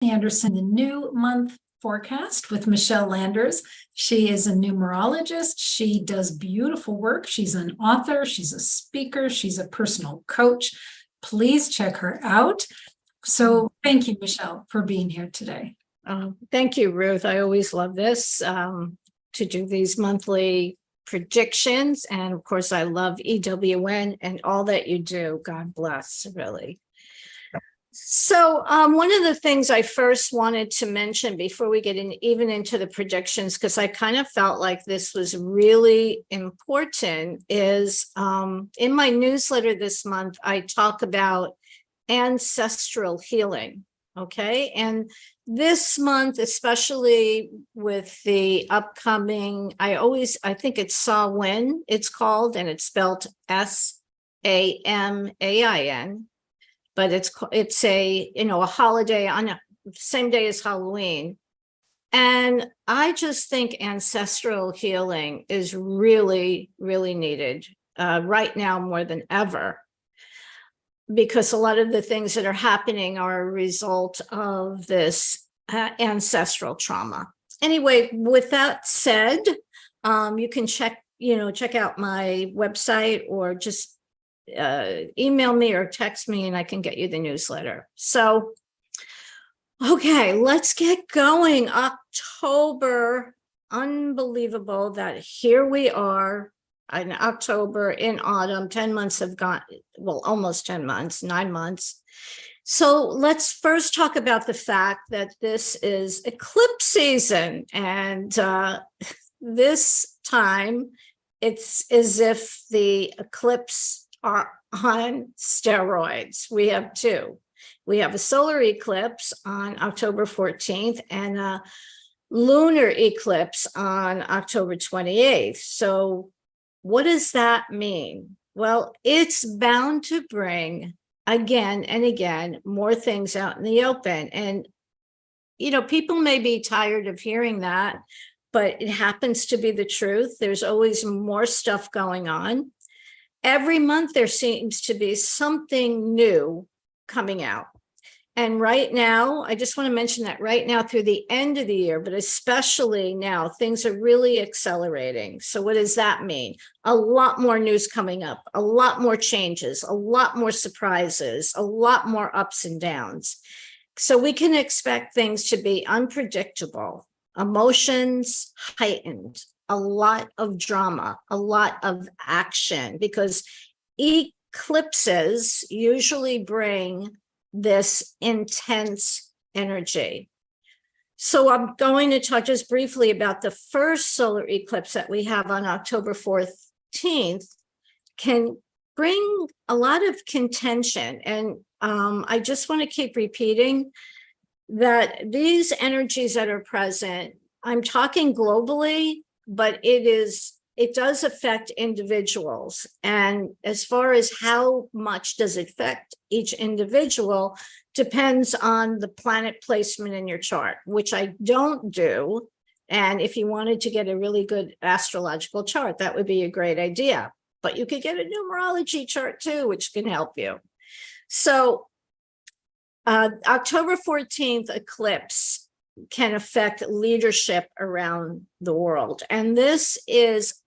Anderson, the new month forecast with Michele Landers. She is a numerologist. She does beautiful work. She's an author. She's a speaker. She's a personal coach. Please check her out. So thank you, Michele, for being here today. Thank you, Ruth. I always love this, to do these monthly predictions. And of course, I love EWN and all that you do. God bless, really. So one of the things I first wanted to mention before we get even into the predictions, because I kind of felt like this was really important, is in my newsletter this month, I talk about ancestral healing. Okay. And this month, especially with the upcoming, I think it's Samhain, it's called, and it's spelled Samain. But it's a holiday on the same day as Halloween. And I just think ancestral healing is really, really needed right now more than ever, because a lot of the things that are happening are a result of this ancestral trauma. Anyway, with that said, you can check out my website or just email me or text me and I can get you the newsletter. So, okay, let's get going. October, unbelievable that here we are in October, in autumn. 10 months have gone, well, almost 10 months, 9 months. So let's first talk about the fact that this is eclipse season. And this time, it's as if the eclipse are on steroids. We have two. We have a solar eclipse on October 14th and a lunar eclipse on October 28th. So what does that mean? Well, it's bound to bring again and again more things out in the open. And, people may be tired of hearing that, but it happens to be the truth. There's always more stuff going on. Every month there seems to be something new coming out. And right now, I just want to mention that right now through the end of the year, but especially now, things are really accelerating. So what does that mean? A lot more news coming up, a lot more changes, a lot more surprises, a lot more ups and downs. So we can expect things to be unpredictable, emotions heightened, a lot of drama, a lot of action, because eclipses usually bring this intense energy. So I'm going to talk just briefly about the first solar eclipse that we have on October 14th, can bring a lot of contention. And I just want to keep repeating that these energies that are present, I'm talking globally, but it does affect individuals. And as far as how much does it affect each individual depends on the planet placement in your chart, which I don't do. And if you wanted to get a really good astrological chart, that would be a great idea. But you could get a numerology chart too, which can help you. So October 14th eclipse can affect leadership around the world. And this is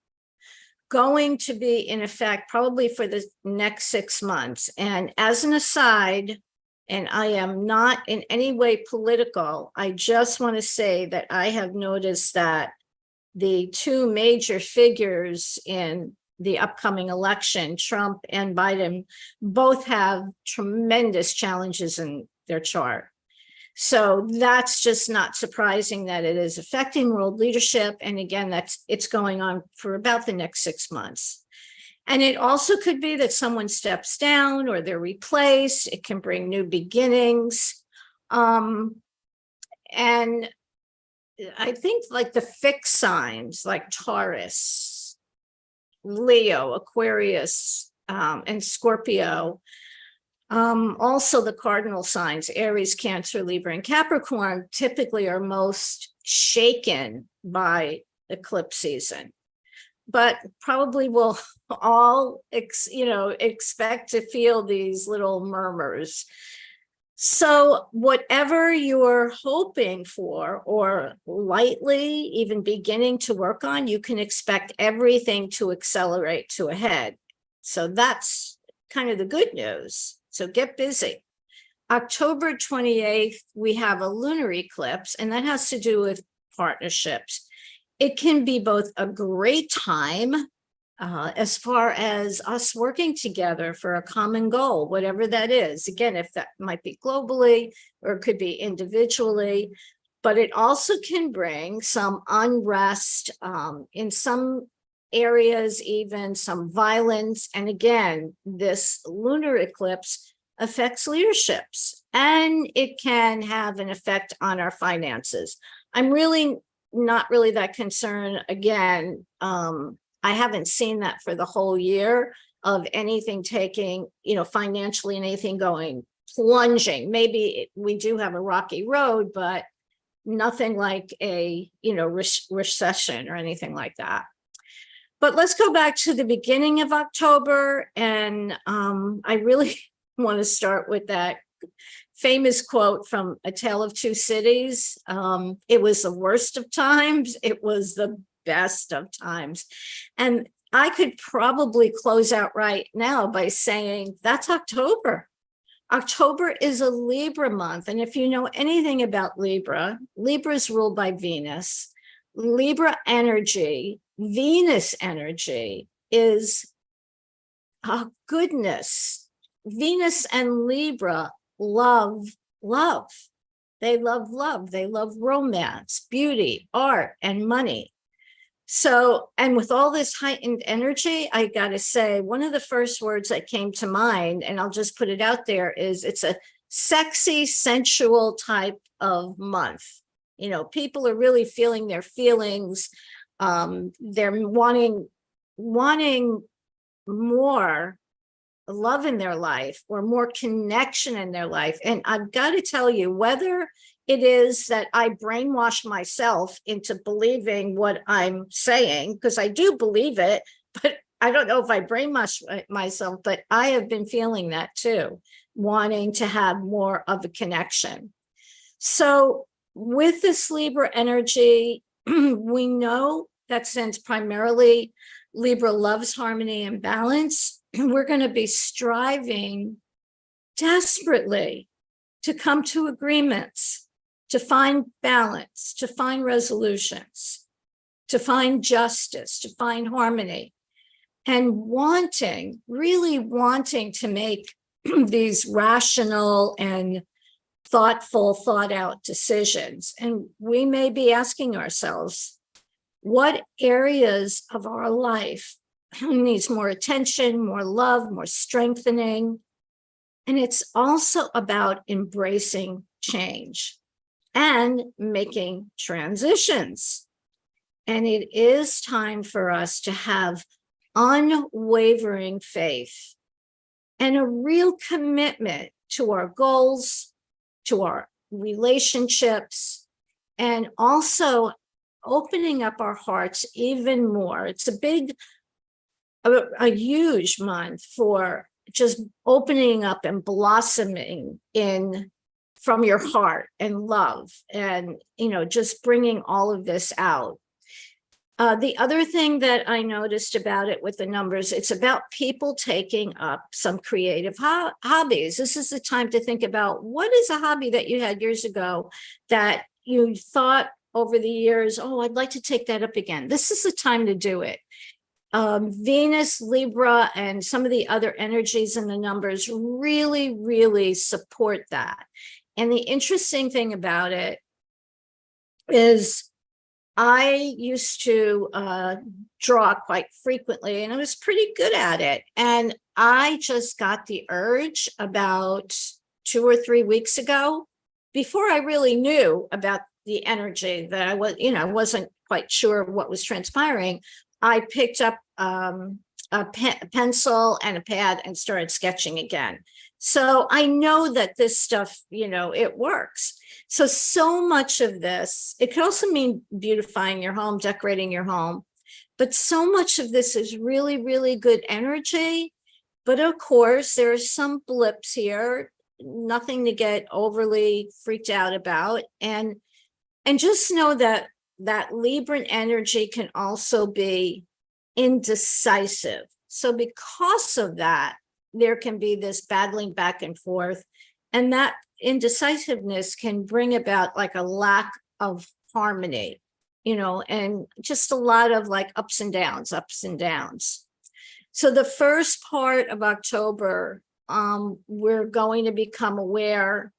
going to be in effect probably for the next 6 months. And as an aside, and I am not in any way political, I just want to say that I have noticed that the two major figures in the upcoming election, Trump and Biden, both have tremendous challenges in their chart. So that's just not surprising that it is affecting world leadership. And again, it's going on for about the next 6 months. And it also could be that someone steps down or they're replaced. It can bring new beginnings. And I think like the fixed signs like Taurus, Leo, Aquarius, and Scorpio, also the cardinal signs, Aries, Cancer, Libra, and Capricorn typically are most shaken by eclipse season, but probably will all expect to feel these little murmurs. So whatever you're hoping for or lightly even beginning to work on, you can expect everything to accelerate to a head. So that's kind of the good news. So get busy. October 28th, we have a lunar eclipse, and that has to do with partnerships. It can be both a great time as far as us working together for a common goal, whatever that is. Again, if that might be globally or it could be individually, but it also can bring some unrest in some areas, even some violence. And again, this lunar eclipse affects leaderships, and it can have an effect on our finances. I'm really not really that concerned. Again, I haven't seen that for the whole year of anything taking, financially, anything going plunging. Maybe we do have a rocky road, but nothing like a, recession or anything like that. But let's go back to the beginning of October. And I really want to start with that famous quote from A Tale of Two Cities. It was the worst of times. It was the best of times. And I could probably close out right now by saying that's October. October is a Libra month. And if you know anything about Libra, Libra is ruled by Venus. Libra energy, Venus energy is goodness. Venus and Libra love love. They love love. They love romance, beauty, art, and money. So, and with all this heightened energy, I got to say, one of the first words that came to mind, and I'll just put it out there, is it's a sexy, sensual type of month. People are really feeling their feelings. They're wanting more love in their life or more connection in their life. And I've got to tell you, whether it is that I brainwash myself into believing what I'm saying, because I do believe it, but I don't know if I brainwash myself, but I have been feeling that too, wanting to have more of a connection. So with this Libra energy, we know that since primarily Libra loves harmony and balance, we're going to be striving desperately to come to agreements, to find balance, to find resolutions, to find justice, to find harmony, and really wanting to make these rational and thoughtful, thought out decisions. And we may be asking ourselves, what areas of our life needs more attention, more love, more strengthening? And it's also about embracing change and making transitions. And it is time for us to have unwavering faith and a real commitment to our goals, to our relationships, and also opening up our hearts even more. It's a huge month for just opening up and blossoming from your heart and love, and just bringing all of this out. The other thing that I noticed about it with the numbers, it's about people taking up some creative hobbies. This is the time to think about, what is a hobby that you had years ago that you thought over the years, oh, I'd like to take that up again. This is the time to do it. Venus, Libra, and some of the other energies in the numbers really, really support that. And the interesting thing about it is I used to draw quite frequently, and I was pretty good at it. And I just got the urge about 2 or 3 weeks ago, before I really knew about the energy that I wasn't quite sure what was transpiring. I picked up a pencil and a pad and started sketching again. So I know that this stuff, it works. So much of this, it could also mean beautifying your home, decorating your home, but so much of this is really, really good energy. But of course, there are some blips here. nothing to get overly freaked out about. And just know that Libran energy can also be indecisive. So because of that, there can be this battling back and forth, and that indecisiveness can bring about like a lack of harmony, and just a lot of like ups and downs. So the first part of October, we're going to become aware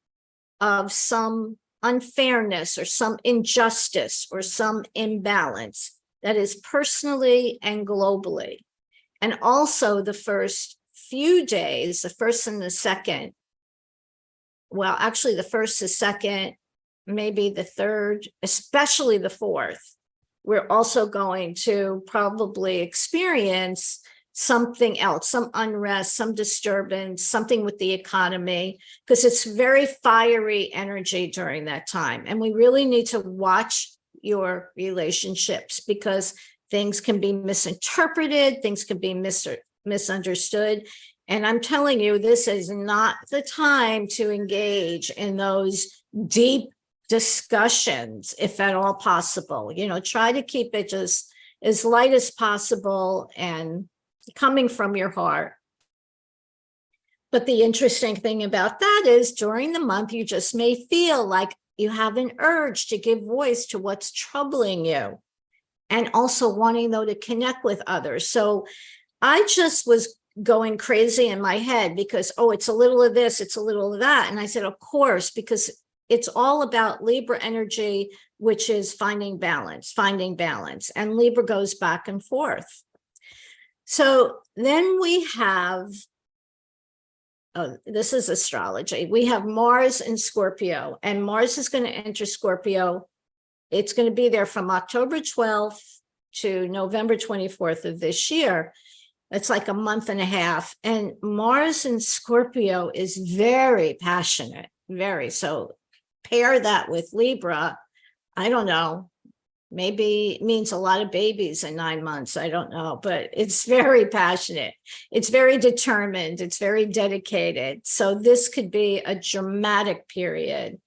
of some unfairness or some injustice or some imbalance that is personally and globally. And also the first few days, the first and the second, well, actually the first, the second, maybe the third, especially the fourth, we're also going to probably experience something else, some unrest, some disturbance, something with the economy, because it's very fiery energy during that time. And we really need to watch your relationships, because things can be misinterpreted, things can be misunderstood. And I'm telling you, this is not the time to engage in those deep discussions, if at all possible. Try to keep it just as light as possible and coming from your heart. But the interesting thing about that is during the month, you just may feel like you have an urge to give voice to what's troubling you, and also wanting, though, to connect with others. So I just was going crazy in my head because, it's a little of this, it's a little of that. And I said, of course, because it's all about Libra energy, which is finding balance. And Libra goes back and forth. So then we have, this is astrology. We have Mars in Scorpio, and Mars is going to enter Scorpio. It's going to be there from October 12th to November 24th of this year. It's like a month and a half. And Mars in Scorpio is very passionate, very. So pair that with Libra. I don't know. Maybe it means a lot of babies in 9 months. I don't know, but it's very passionate. It's very determined. It's very dedicated. So this could be a dramatic period.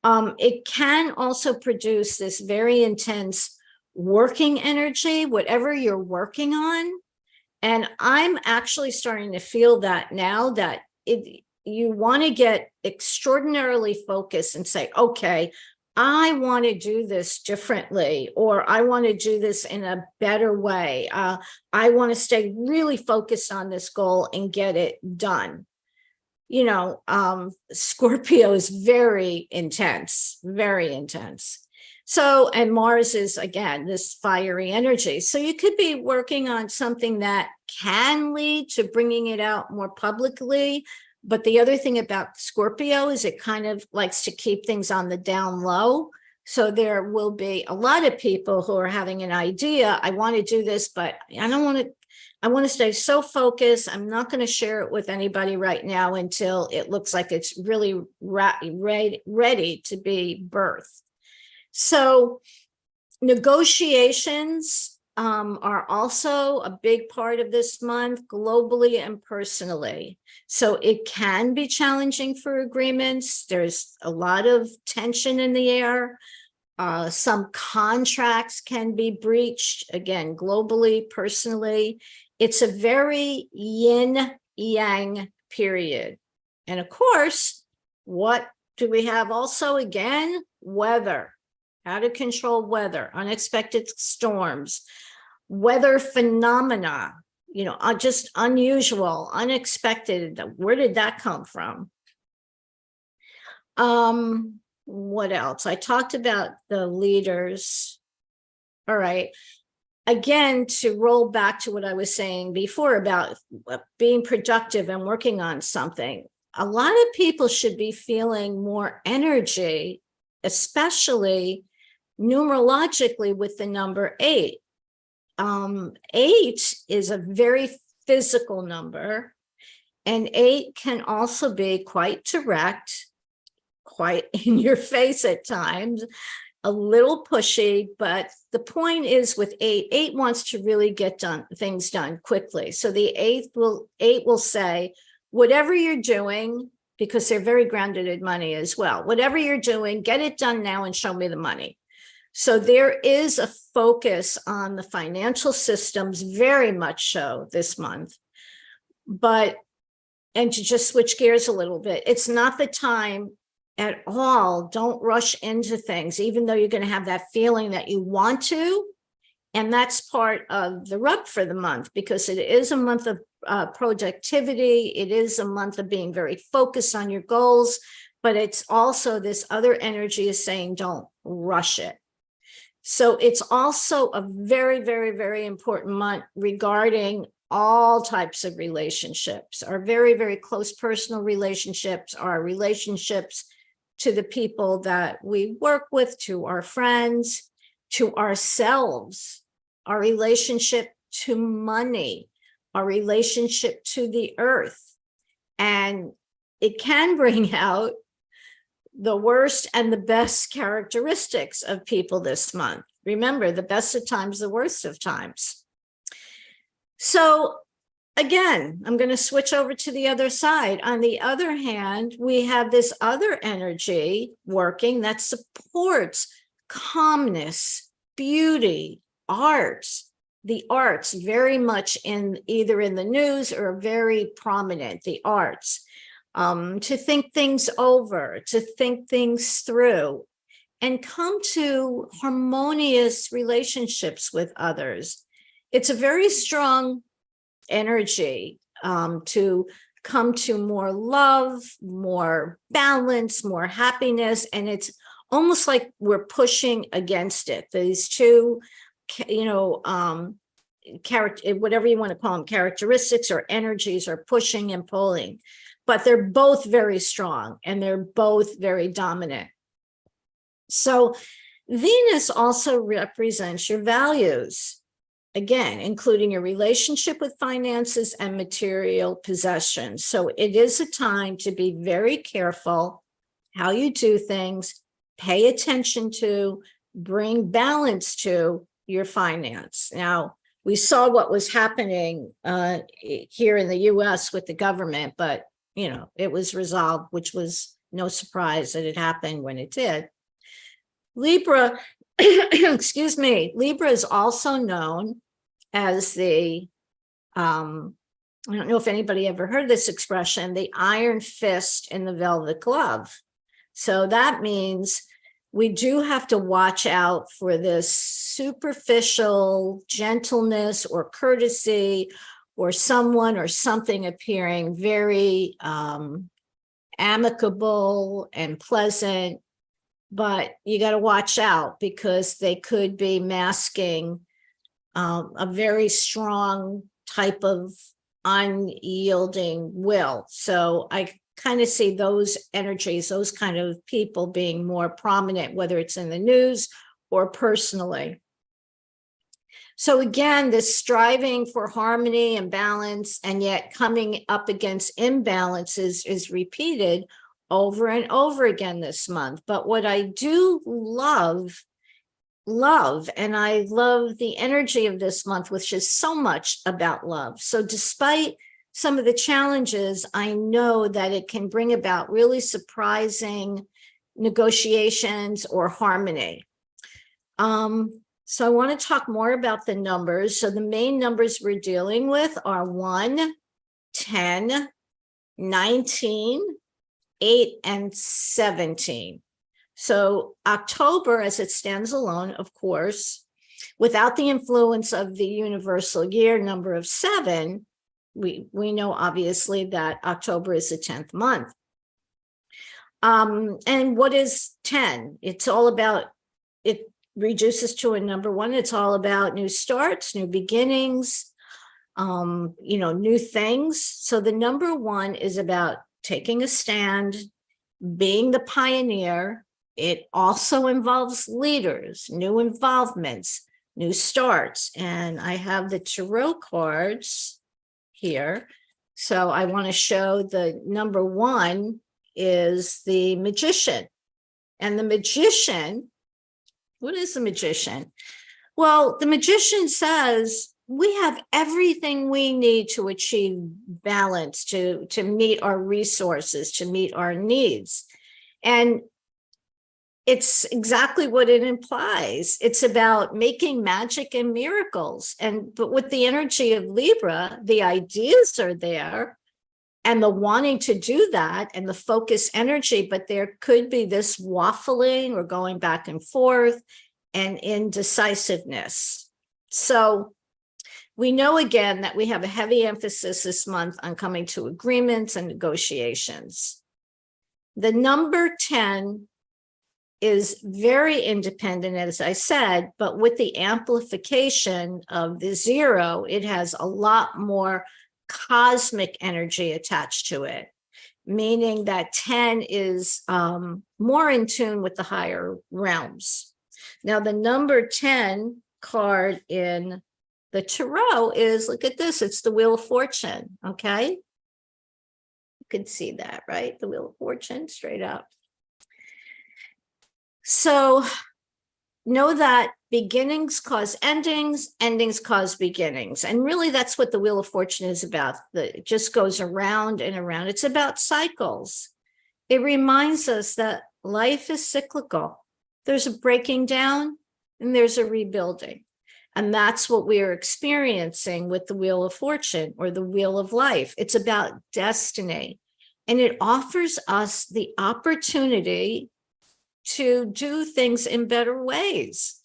It can also produce this very intense working energy, whatever you're working on. And I'm actually starting to feel that now, that you want to get extraordinarily focused and say, okay, I want to do this differently, or I want to do this in a better way. I want to stay really focused on this goal and get it done. Scorpio is very intense, very intense. So, and Mars is, again, this fiery energy. So you could be working on something that can lead to bringing it out more publicly. But the other thing about Scorpio is it kind of likes to keep things on the down low. So there will be a lot of people who are having an idea. I want to do this, but I want to stay so focused. I'm not going to share it with anybody right now until it looks like it's really ready to be birthed. So negotiations are also a big part of this month, globally and personally. So it can be challenging for agreements. There's a lot of tension in the air. Some contracts can be breached, again, globally, personally. It's a very yin-yang period. And of course, what do we have also? Again, weather. How to control weather, unexpected storms, weather phenomena, just unusual, unexpected. Where did that come from? What else? I talked about the leaders. All right. Again, to roll back to what I was saying before about being productive and working on something, a lot of people should be feeling more energy, especially numerologically with the number 8. 8 is a very physical number, and 8 can also be quite direct, quite in your face at times, a little pushy. But the point is with 8 wants to really get things done quickly. So the 8 will say, whatever you're doing, because they're very grounded in money as well. Whatever you're doing, get it done now and show me the money. So there is a focus on the financial systems, very much so this month. But, and to just switch gears a little bit, it's not the time at all. Don't rush into things, even though you're going to have that feeling that you want to. And that's part of the rub for the month, because it is a month of productivity. It is a month of being very focused on your goals, but it's also this other energy is saying, don't rush it. So it's also a very, very, very important month regarding all types of relationships, our very, very close personal relationships, our relationships to the people that we work with, to our friends, to ourselves, our relationship to money, our relationship to the earth. And it can bring out the worst and the best characteristics of people this month. Remember, the best of times, the worst of times. So again, I'm going to switch over to the other side. On the other hand, we have this other energy working that supports calmness, beauty, arts. The arts very much in either in the news or very prominent, the arts. To think things over, to think things through, and come to harmonious relationships with others. It's a very strong energy to come to more love, more balance, more happiness, and it's almost like we're pushing against it. These two, whatever you want to call them, characteristics or energies are pushing and pulling. But they're both very strong and they're both very dominant. So Venus also represents your values, again, including your relationship with finances and material possessions. So it is a time to be very careful how you do things, pay attention to, bring balance to your finance. Now, we saw what was happening here in the US with the government, but it was resolved, which was no surprise that it happened when it did. Libra, excuse me, Libra is also known as the, I don't know if anybody ever heard this expression, the iron fist in the velvet glove. So that means we do have to watch out for this superficial gentleness or courtesy, or someone or something appearing very amicable and pleasant, but you got to watch out because they could be masking a very strong type of unyielding will. So I kind of see those energies, those kind of people being more prominent, whether it's in the news or personally. So again, this striving for harmony and balance, and yet coming up against imbalances is repeated over and over again this month. But what I do love, and I love the energy of this month, which is so much about love. So despite some of the challenges, I know that it can bring about really surprising negotiations or harmony. So I want to talk more about the numbers. So the main numbers we're dealing with are 1, 10, 19, 8, and 17. So October, as it stands alone, of course, without the influence of the universal year number of 7, we know obviously that October is the 10th month. And what is 10? It's all about, it reduces to a number 1. It's all about new starts, new beginnings, new things. So the number 1 is about taking a stand, being the pioneer. It also involves leaders, new involvements, new starts. And I have the tarot cards here. So I want to show the number 1 is the Magician. And the Magician, what is the Magician? Well, the Magician says we have everything we need to achieve balance, to meet our resources, to meet our needs. And it's exactly what it implies. It's about making magic and miracles. But with the energy of Libra, the ideas are there and the wanting to do that and the focus energy, but there could be this waffling or going back and forth and indecisiveness. So we know again that we have a heavy emphasis this month on coming to agreements and negotiations. The number 10 is very independent, as I said, but with the amplification of the 0, it has a lot more cosmic energy attached to it, meaning that 10 is more in tune with the higher realms. Now, the number 10 card in the tarot is, look at this, it's the Wheel of Fortune, okay? You can see that, right? The Wheel of Fortune, straight up. So know that beginnings cause endings, endings cause beginnings. And really, that's what the Wheel of Fortune is about. It just goes around and around. It's about cycles. It reminds us that life is cyclical. There's a breaking down and there's a rebuilding. And that's what we are experiencing with the Wheel of Fortune or the Wheel of Life. It's about destiny. And it offers us the opportunity to do things in better ways.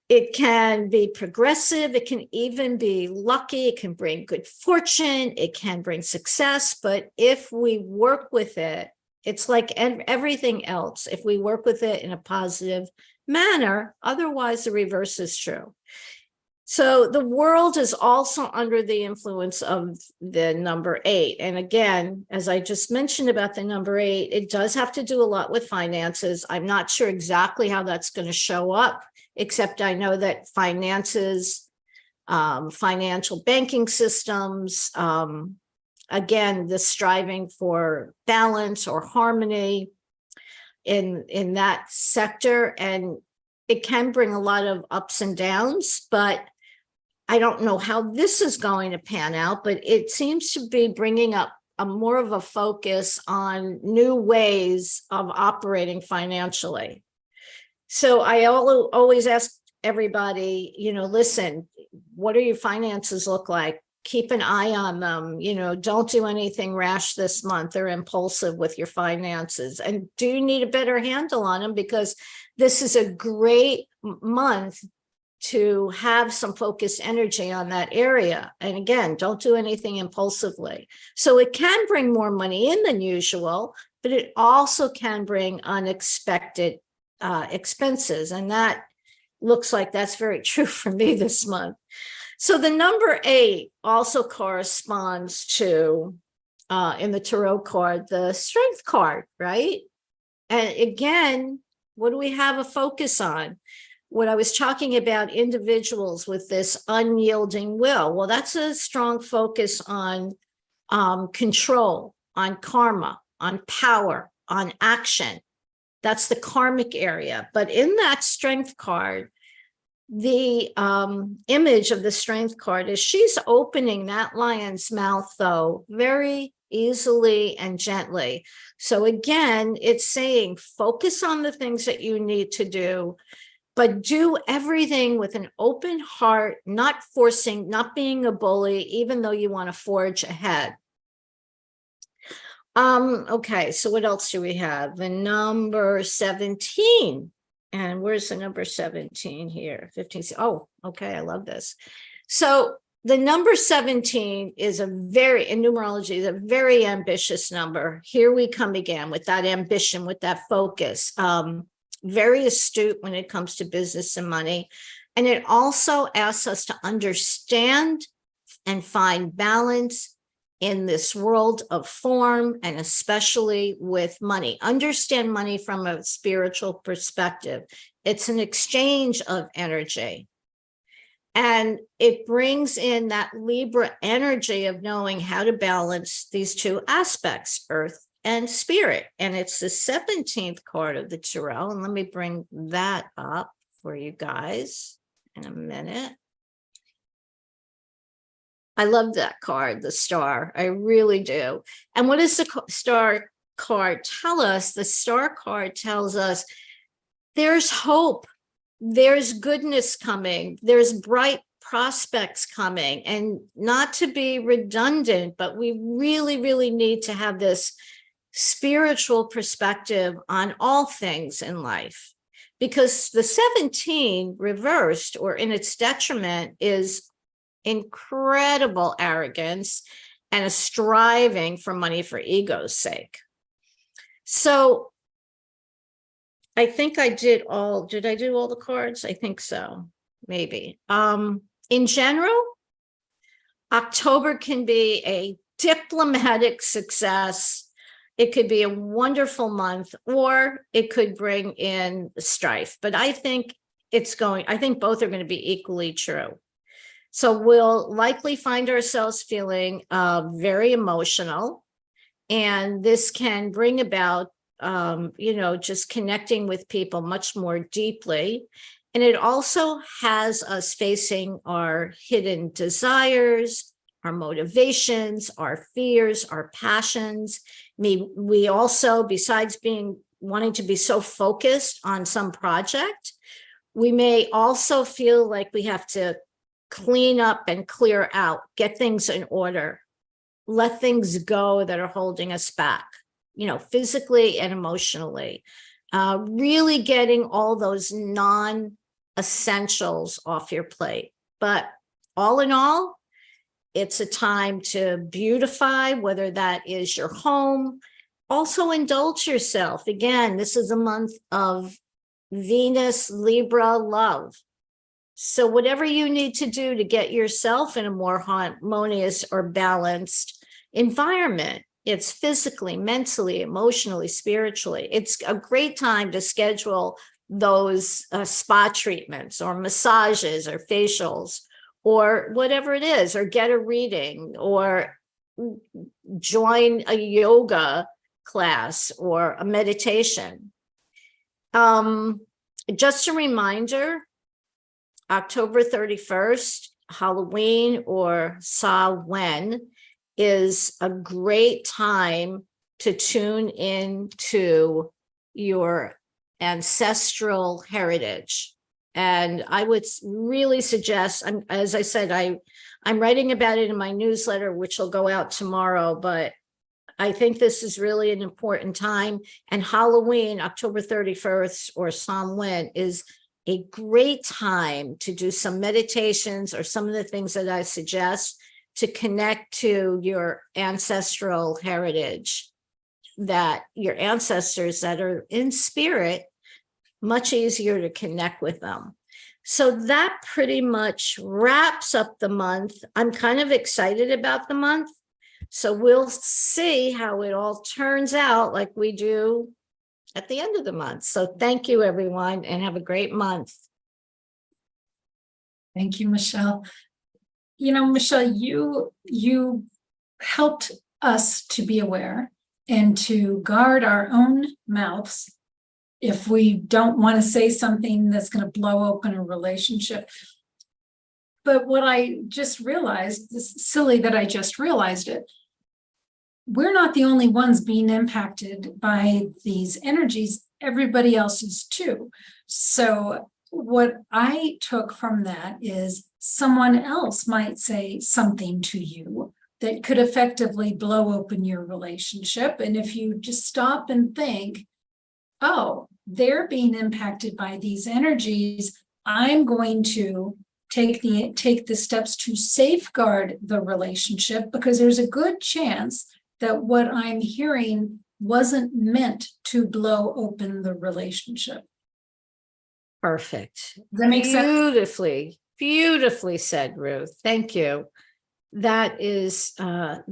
It can be progressive. It can even be lucky. It can bring good fortune. It can bring success. But if we work with it, it's like everything else. If we work with it in a positive manner, otherwise the reverse is true. So the world is also under the influence of the number 8. And again, as I just mentioned about the number 8, it does have to do a lot with finances. I'm not sure exactly how that's going to show up, except I know that finances, financial banking systems, again, the striving for balance or harmony in that sector. And it can bring a lot of ups and downs, but I don't know how this is going to pan out, but it seems to be bringing up a more of a focus on new ways of operating financially. So I always ask everybody, listen, what do your finances look like? Keep an eye on them. Don't do anything rash this month or impulsive with your finances. And do you need a better handle on them? Because this is a great month to have some focused energy on that area. And again, don't do anything impulsively. So it can bring more money in than usual, but it also can bring unexpected expenses. And that looks like that's very true for me this month. So the number 8 also corresponds to, in the tarot card, the Strength card, right? And again, what do we have a focus on? What I was talking about, individuals with this unyielding will. Well, that's a strong focus on control, on karma, on power, on action. That's the karmic area. But in that Strength card, the image of the Strength card is she's opening that lion's mouth, though, very easily and gently. So again, it's saying focus on the things that you need to do, but do everything with an open heart, not forcing, not being a bully, even though you want to forge ahead. Okay, so what else do we have? The number 17. And where's the number 17 here? 15. Oh, okay, I love this. So the number 17 is in numerology, is a very ambitious number. Here we come again with that ambition, with that focus. Very astute when it comes to business and money. And it also asks us to understand and find balance in this world of form, and especially with money. Understand money from a spiritual perspective. It's an exchange of energy. And it brings in that Libra energy of knowing how to balance these two aspects, earth and spirit. And it's the 17th card of the tarot. And let me bring that up for you guys in a minute. I love that card, the star. I really do. And what does the star card tell us? The star card tells us there's hope. There's goodness coming. There's bright prospects coming. And not to be redundant, but we really, really need to have this spiritual perspective on all things in life. Because the 17 reversed or in its detriment is incredible arrogance and a striving for money for ego's sake. So I think I did I do all the cards? I think so, maybe. In general, October can be a diplomatic success. It could be a wonderful month, or it could bring in strife. But I think I think both are going to be equally true. So we'll likely find ourselves feeling very emotional. And this can bring about, just connecting with people much more deeply. And it also has us facing our hidden desires, our motivations, our fears, our passions. We also, besides wanting to be so focused on some project, we may also feel like we have to clean up and clear out, get things in order, let things go that are holding us back, physically and emotionally, really getting all those non-essentials off your plate. But all in all, it's a time to beautify, whether that is your home. Also indulge yourself. Again, this is a month of Venus, Libra love. So whatever you need to do to get yourself in a more harmonious or balanced environment, it's physically, mentally, emotionally, spiritually. It's a great time to schedule those spa treatments or massages or facials or whatever it is, or get a reading or join a yoga class or a meditation. Just a reminder, October 31st, Halloween or Samhain is a great time to tune into your ancestral heritage. And I would really suggest, as I said, I'm writing about it in my newsletter, which will go out tomorrow, but I think this is really an important time. And Halloween, October 31st or Samhain is a great time to do some meditations or some of the things that I suggest to connect to your ancestral heritage, that your ancestors that are in spirit, much easier to connect with them. So that pretty much wraps up the month. I'm kind of excited about the month. So we'll see how it all turns out like we do at the end of the month. So thank you, everyone, and have a great month. Thank you, Michele. Michele, you helped us to be aware and to guard our own mouths if we don't want to say something that's going to blow open a relationship. But what I just realized, this is silly that I just realized it, we're not the only ones being impacted by these energies. Everybody else is too. So what I took from that is someone else might say something to you that could effectively blow open your relationship. And if you just stop and think, oh, they're being impacted by these energies, I'm going to take the steps to safeguard the relationship, because there's a good chance that what I'm hearing wasn't meant to blow open the relationship. Perfect. Does that make sense? Beautifully said, Ruth. Thank you. That is a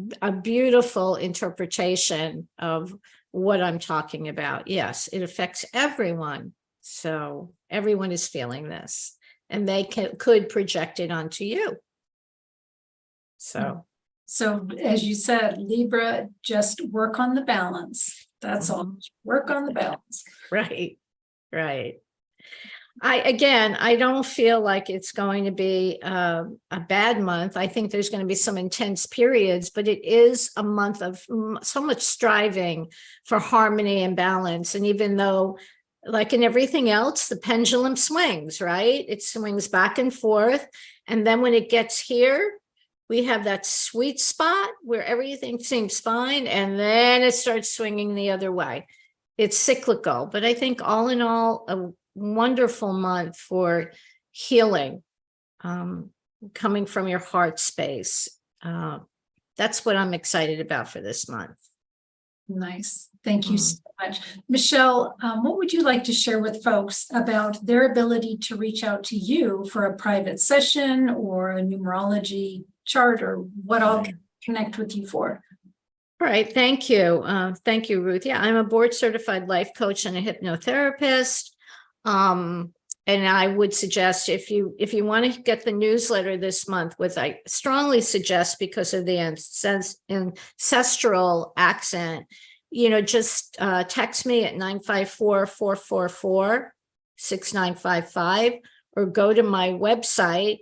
beautiful interpretation of what I'm talking about. Yes, it affects everyone. So everyone is feeling this, and they could project it onto you. So as you said, Libra, just work on the balance. That's all. Work on the balance. Right. I don't feel like it's going to be a bad month. I think there's going to be some intense periods, but it is a month of so much striving for harmony and balance. And even though, like in everything else, the pendulum swings, right? It swings back and forth. And then when it gets here, we have that sweet spot where everything seems fine, and then it starts swinging the other way. It's cyclical, but I think all in all, a wonderful month for healing, coming from your heart space. That's what I'm excited about for this month. Nice. Thank you so much. Michele, what would you like to share with folks about their ability to reach out to you for a private session or a numerology chart, or what all can connect with you for? All right. Thank you. Thank you, Ruth. Yeah, I'm a board certified life coach and a hypnotherapist. And I would suggest if you want to get the newsletter this month, which I strongly suggest because of the ancestral accent, just text me at 954-444-6955, or go to my website,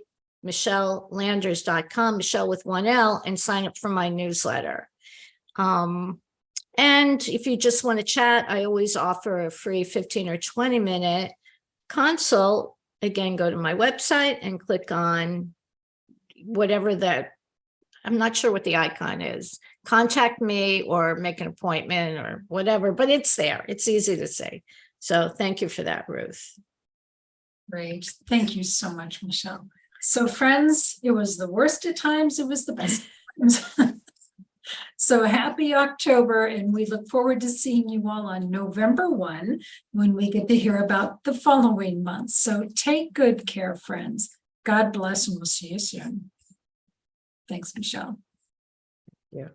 michelelanders.com, Michele with 1 L, and sign up for my newsletter. And if you just want to chat, I always offer a free 15 or 20 minute consult. Again, go to my website and click on whatever that, I'm not sure what the icon is. Contact me or make an appointment or whatever, but it's there. It's easy to say. So thank you for that, Ruth. Great. Thank you so much, Michele. So friends, it was the worst at times. It was the best at times. So happy October, and we look forward to seeing you all on November 1 when we get to hear about the following month. So take good care, friends. God bless, and we'll see you soon. Thanks, Michele. Yeah.